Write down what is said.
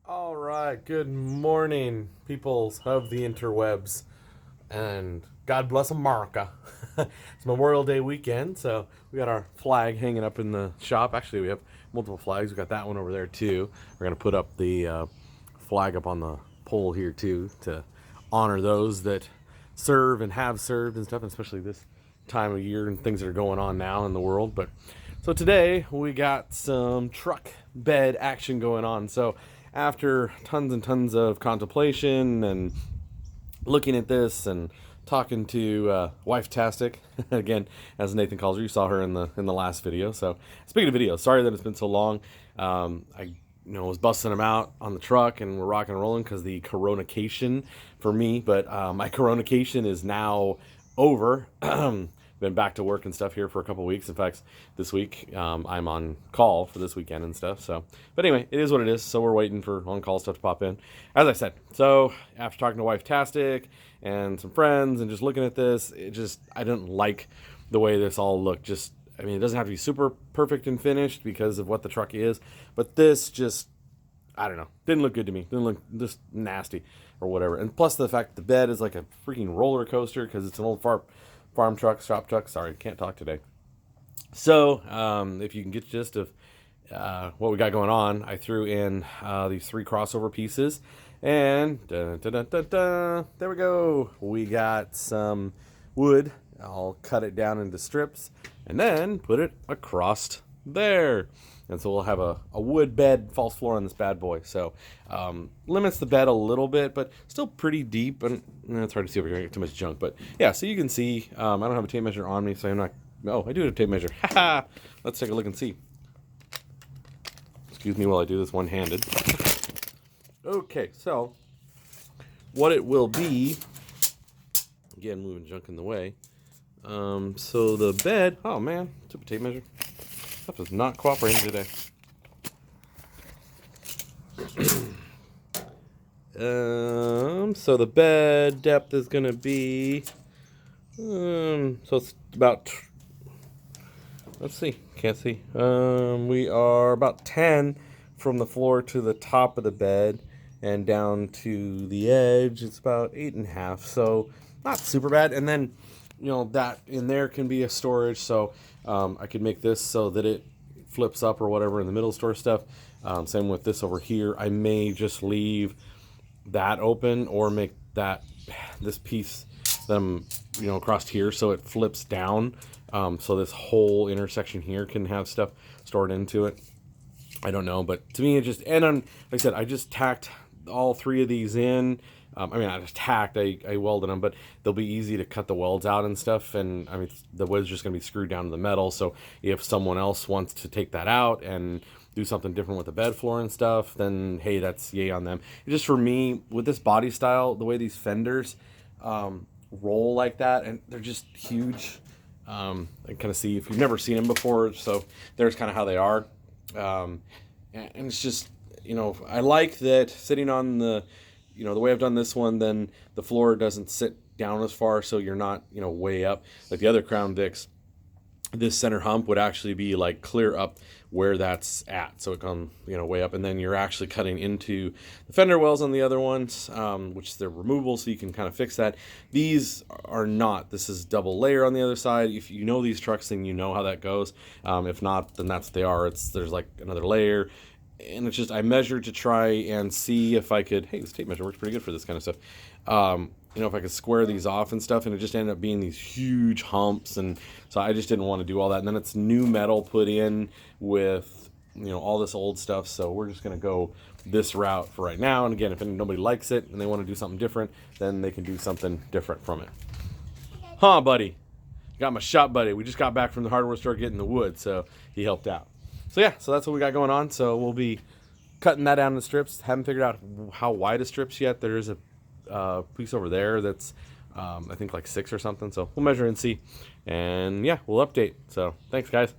All right, good morning, peoples of the interwebs, and God bless America. It's Memorial Day weekend, so we got our flag hanging up in the shop. Actually, we have multiple flags. We got that one over there too. We're gonna put up the flag up on the pole here too to honor those that serve and have served and stuff, especially this time of year and things that are going on now in the world. But so today we got some truck bed action going on. So after tons and tons of contemplation and looking at this and talking to wife Tastic again, as Nathan calls her, you saw her in the last video. So speaking of videos, sorry that it's been so long. I was busting them out on the truck and we're rocking and rolling because the coronacation for me, but my coronacation is now over. Been back to work and stuff here for a couple weeks. In fact, this week I'm on call for this weekend and stuff. So, but anyway, it is what it is. So we're waiting for on-call stuff to pop in. As I said, so after talking to wife Tastic and some friends and just looking at this, I didn't like the way this all looked. I mean, it doesn't have to be super perfect and finished because of what the truck is, but this I don't know, didn't look good to me. Didn't look just nasty or whatever. And plus the fact that the bed is like a freaking roller coaster because it's an old farm truck, shop truck. Sorry, can't talk today. So if you can get the gist of what we got going on, I threw in these 3 crossover pieces, and there we go. We got some wood. I'll cut it down into strips and then put it across there. And so we'll have a wood bed false floor on this bad boy. So limits the bed a little bit, but still pretty deep. And it's hard to see over here. I get too much junk. But yeah, so you can see, I don't have a tape measure on me, so I'm not. Oh, I do have a tape measure. Haha. Let's take a look and see. Excuse me while I do this one-handed. Okay, so what it will be. Again, moving junk in the way. So the bed. Oh man, took a tape measure. Stuff is not cooperating today. So the bed depth is going to be, so it's about, let's see, can't see. We are about 10 from the floor to the top of the bed, and down to the edge, it's about 8.5. So not super bad. And then, that in there can be a storage. So I could make this so that it flips up or whatever in the middle store stuff. Same with this over here. I may just leave that open or make this piece across here so it flips down. So this whole intersection here can have stuff stored into it. I don't know, but to me like I said, I just tacked all 3 of these in. I just tacked, I welded them, but they'll be easy to cut the welds out and stuff. And the wood's just going to be screwed down to the metal. So if someone else wants to take that out and do something different with the bed floor and stuff, then hey, that's yay on them. Just for me, with this body style, the way these fenders roll like that, and they're just huge. I kind of see if you've never seen them before. So there's kind of how they are. And it's just, I like that sitting on the way I've done this one, then the floor doesn't sit down as far, so you're not, way up. Like the other Crown Vics, this center hump would actually be like clear up where that's at. So it comes, way up, and then you're actually cutting into the fender wells on the other ones, which they're removable, so you can kind of fix that. These are not. This is double layer on the other side. If you know these trucks, then you know how that goes. If not, then that's what they are. There's like another layer. And it's just, I measured to try and see if I could, hey, this tape measure works pretty good for this kind of stuff. If I could square these off and stuff, and it just ended up being these huge humps. And so I just didn't want to do all that. And then it's new metal put in with, all this old stuff. So we're just going to go this route for right now. And again, if nobody likes it and they want to do something different, then they can do something different from it. Huh, buddy? Got my shop buddy. We just got back from the hardware store getting the wood, so he helped out. So yeah, so that's what we got going on. So we'll be cutting that down into strips. Haven't figured out how wide a strips yet. There is a piece over there that's I think like 6 or something. So we'll measure and see. And yeah, we'll update. So thanks, guys.